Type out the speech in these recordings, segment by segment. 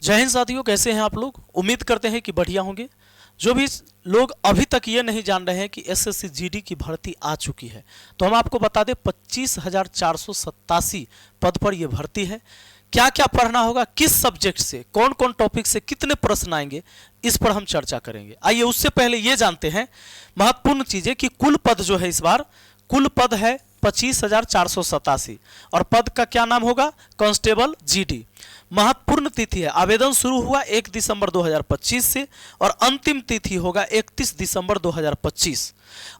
जय हिंद साथियों, कैसे हैं आप लोग। उम्मीद करते हैं कि बढ़िया होंगे। जो भी लोग अभी तक ये नहीं जान रहे हैं कि एसएससी जीडी की भर्ती आ चुकी है, तो हम आपको बता दें 25,487 पद पर यह भर्ती है। क्या क्या पढ़ना होगा, किस सब्जेक्ट से, कौन कौन टॉपिक से कितने प्रश्न आएंगे, इस पर हम चर्चा करेंगे। आइए उससे पहले ये जानते हैं महत्वपूर्ण चीजें कि कुल पद जो है, इस बार कुल पद है 25,487 और पद का क्या नाम होगा, कांस्टेबल जीडी। महत्वपूर्ण तिथि है, आवेदन शुरू हुआ 1 दिसंबर 2025 से और अंतिम तिथि होगा 31 दिसंबर 2025।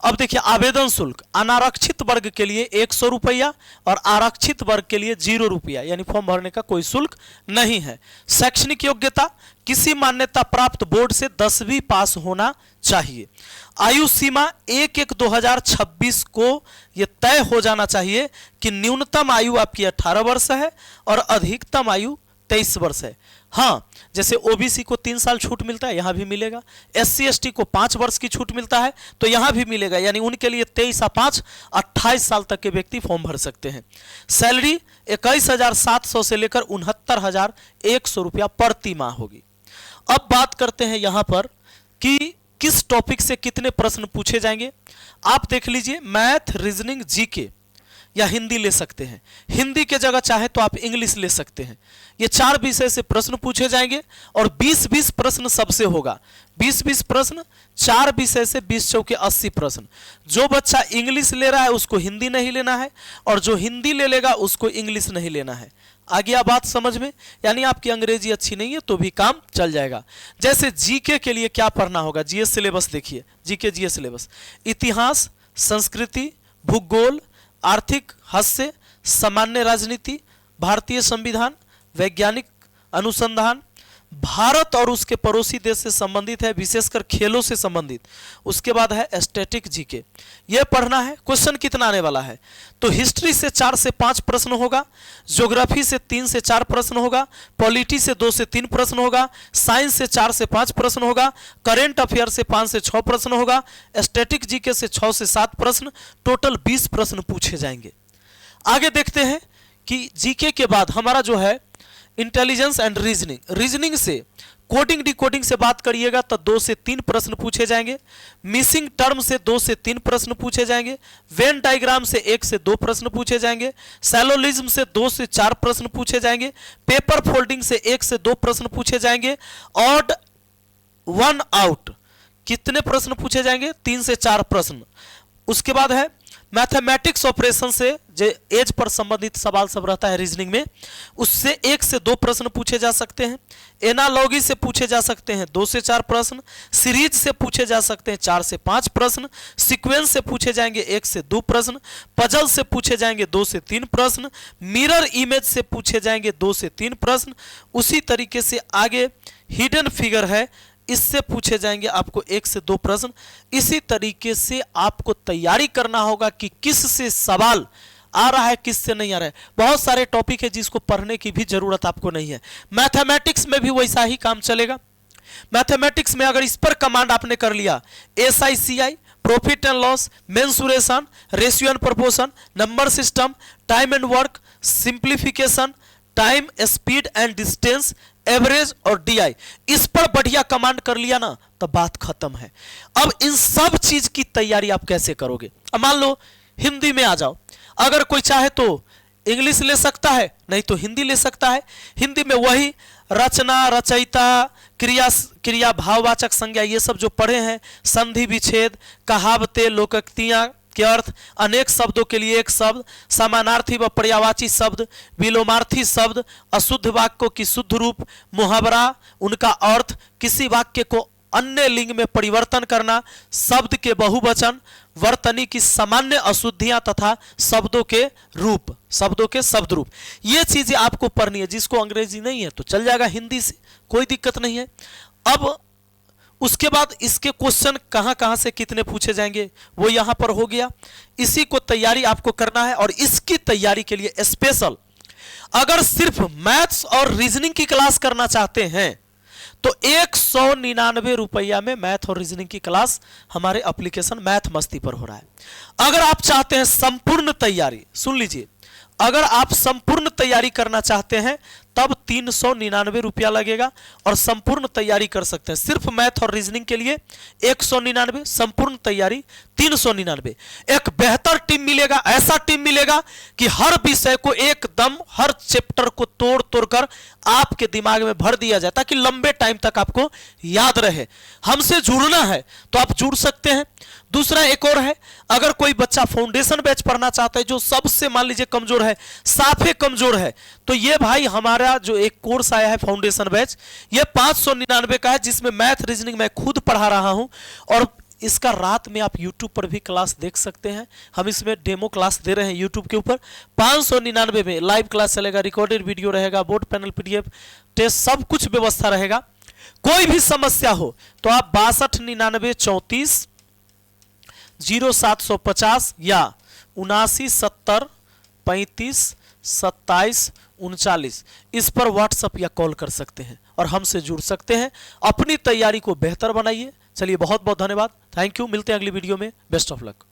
अब देखिए, आवेदन शुल्क अनारक्षित वर्ग के लिए 100 रुपया और आरक्षित वर्ग के लिए 0 रुपया, यानी फॉर्म भरने का कोई शुल्क नहीं है। शैक्षणिक योग्यता किसी मान्यता प्राप्त बोर्ड से 10वीं पास होना चाहिए। आयु सीमा 1/1/2026 को यह तय हो जाना चाहिए कि न्यूनतम आयु आपकी 18 वर्ष है और अधिकतम आयु 23 वर्ष है। हाँ, जैसे ओबीसी को 3 साल छूट मिलता है, यहां भी मिलेगा। एससी एसटी को 5 वर्ष की छूट मिलता है, तो यहां भी मिलेगा, यानी उनके लिए 23 और 5 28 साल तक के व्यक्ति फॉर्म भर सकते हैं। सैलरी 21,700 से लेकर 69,100 रुपया प्रति माह होगी। अब बात करते हैं यहां पर कि किस टॉपिक से कितने प्रश्न पूछे जाएंगे। आप देख लीजिए, मैथ, रीजनिंग, जीके या हिंदी ले सकते हैं। हिंदी के जगह चाहे तो आप इंग्लिश ले सकते हैं। ये 4 विषय से प्रश्न पूछे जाएंगे और 20-20 प्रश्न सबसे होगा। 20-20 प्रश्न, 4 विषय से 20 चौके 80 प्रश्न। जो बच्चा इंग्लिश ले रहा है उसको हिंदी नहीं लेना है और जो हिंदी ले लेगा उसको इंग्लिश नहीं लेना है। आ गया बात समझ में? यानी आपकी अंग्रेजी अच्छी नहीं है तो भी काम चल जाएगा। जैसे जीके के लिए क्या पढ़ना होगा, जीएस सिलेबस देखिए, जीके जीएस सिलेबस, इतिहास, संस्कृति, भूगोल, आर्थिक, हास्य, सामान्य राजनीति, भारतीय संविधान, वैज्ञानिक अनुसंधान, भारत और उसके पड़ोसी देश से संबंधित है, विशेषकर खेलों से संबंधित। उसके बाद है स्टैटिक जीके, यह पढ़ना है। क्वेश्चन कितना आने वाला है, तो हिस्ट्री से 4 से 5 प्रश्न होगा, ज्योग्राफी से 3 से 4 प्रश्न होगा, पॉलिटी से 2 से 3 प्रश्न होगा, साइंस से 4 से 5 प्रश्न होगा, करेंट अफेयर से 5 से 6 प्रश्न होगा, स्टैटिक जीके से 6 से 7 प्रश्न, टोटल 20 प्रश्न पूछे जाएंगे। आगे देखते हैं कि जीके के बाद हमारा जो है इंटेलिजेंस एंड रीजनिंग। रीजनिंग से कोडिंग डिकोडिंग से बात करिएगा तो 2 से 3 प्रश्न पूछे जाएंगे। मिसिंग टर्म से 2 से 3 प्रश्न पूछे जाएंगे। वेन डायग्राम से 1 से 2 प्रश्न पूछे जाएंगे। सैलोलिज्म से 2 से 4 प्रश्न पूछे जाएंगे। पेपर फोल्डिंग से 1 से 2 प्रश्न पूछे जाएंगे। ऑड वन आउट कितने प्रश्न पूछे जाएंगे, 3 से 4 प्रश्न। उसके बाद है मैथमेटिक्स ऑपरेशन से जो एज पर संबंधित सवाल सब रहता है रीजनिंग में, उससे 1 से 2 प्रश्न पूछे जा सकते हैं। एनालॉगी से पूछे जा सकते हैं 2 से 4 प्रश्न। सीरीज से पूछे जा सकते हैं 4 से 5 प्रश्न। सीक्वेंस से पूछे जाएंगे 1 से 2 प्रश्न। पजल से पूछे जाएंगे 2 से 3 प्रश्न। मिरर इमेज से पूछे जाएंगे 2 से 3 प्रश्न। उसी तरीके से आगे हिडन फिगर है, इससे पूछे जाएंगे आपको 1 से 2 प्रश्न। इसी तरीके से आपको तैयारी करना होगा कि किस से सवाल आ रहा है, किस से नहीं आ रहा है। बहुत सारे टॉपिक है जिसको पढ़ने की भी जरूरत आपको नहीं है। मैथमेटिक्स में भी वैसा ही काम चलेगा। मैथमेटिक्स में अगर इस पर कमांड आपने कर लिया, SICI, profit and loss, mensuration, ratio and proportion, number system, time and work, simplification, time, speed and distance, average और DI, इस पर बढ़िया कमांड कर लिया ना तो बात खत्म है। अब इन सब चीज की तैयारी आप कैसे करोगे। अब मान लो हिंदी में आ जाओ, अगर कोई चाहे तो इंग्लिश ले सकता है, नहीं तो हिंदी ले सकता है। हिंदी में वही रचना, रचयिता, क्रिया, भाववाचक संज्ञा, ये सब जो पढ़े हैं, संधि विच्छेद, कहावतें, लोकोक्तियां के अर्थ, अनेक शब्दों के लिए एक शब्द, समानार्थी व पर्यायवाची शब्द, विलोमार्थी शब्द, अशुद्ध वाक्यों की शुद्ध रूप, मुहावरा, उनका अर्थ, किसी वाक्य को अन्य लिंग में परिवर्तन करना, शब्द के बहुवचन, वर्तनी की सामान्य अशुद्धियां तथा शब्दों के रूप, शब्दों के शब्द रूप, ये चीजें आपको पढ़नी है। जिसको अंग्रेजी नहीं है तो चल जाएगा हिंदी से, कोई दिक्कत नहीं है। अब उसके बाद इसके क्वेश्चन कहां कहां से कितने पूछे जाएंगे वो यहां पर हो गया। इसी को तैयारी आपको करना है और इसकी तैयारी के लिए स्पेशल अगर सिर्फ मैथ्स और रीजनिंग की क्लास करना चाहते हैं तो 199 रुपया में मैथ और रीजनिंग की क्लास हमारे एप्लीकेशन मैथ मस्ती पर हो रहा है। अगर आप चाहते हैं संपूर्ण तैयारी, सुन लीजिए, अगर आप संपूर्ण तैयारी करना चाहते हैं तब 399 रुपया लगेगा और संपूर्ण तैयारी कर सकते हैं। सिर्फ मैथ और रीजनिंग के लिए 199, संपूर्ण तैयारी 399। एक बेहतर टीम मिलेगा, ऐसा टीम मिलेगा कि हर विषय को एकदम हर चैप्टर को तोड़ तोड़ कर आपके दिमाग में भर दिया जाए ताकि लंबे टाइम तक आपको याद रहे। हमसे जुड़ना है तो आप जुड़ सकते हैं। दूसरा एक और है, अगर कोई बच्चा फाउंडेशन बैच पढ़ना चाहता है जो सबसे मान लीजिए कमजोर है, साफे कमजोर है, तो ये भाई हमारा जो एक कोर्स आया है फाउंडेशन बैच, ये 599 का है, जिसमें मैथ रीजनिंग मैं खुद पढ़ा रहा हूं और इसका रात में आप YouTube पर भी क्लास देख सकते हैं। हम इसमें डेमो क्लास दे रहे हैं YouTube के ऊपर। 599 में लाइव क्लास चलेगा, रिकॉर्डेड वीडियो रहेगा, बोर्ड पैनल PDF टेस्ट सब कुछ व्यवस्था रहेगा। कोई भी समस्या हो तो आप 6299 34 0750 या 79 70 35 27 39 इस पर व्हाट्सएप या कॉल कर सकते हैं और हमसे जुड़ सकते हैं। अपनी तैयारी को बेहतर बनाइए। चलिए बहुत बहुत धन्यवाद, थैंक यू। मिलते हैं अगली वीडियो में, बेस्ट ऑफ लक।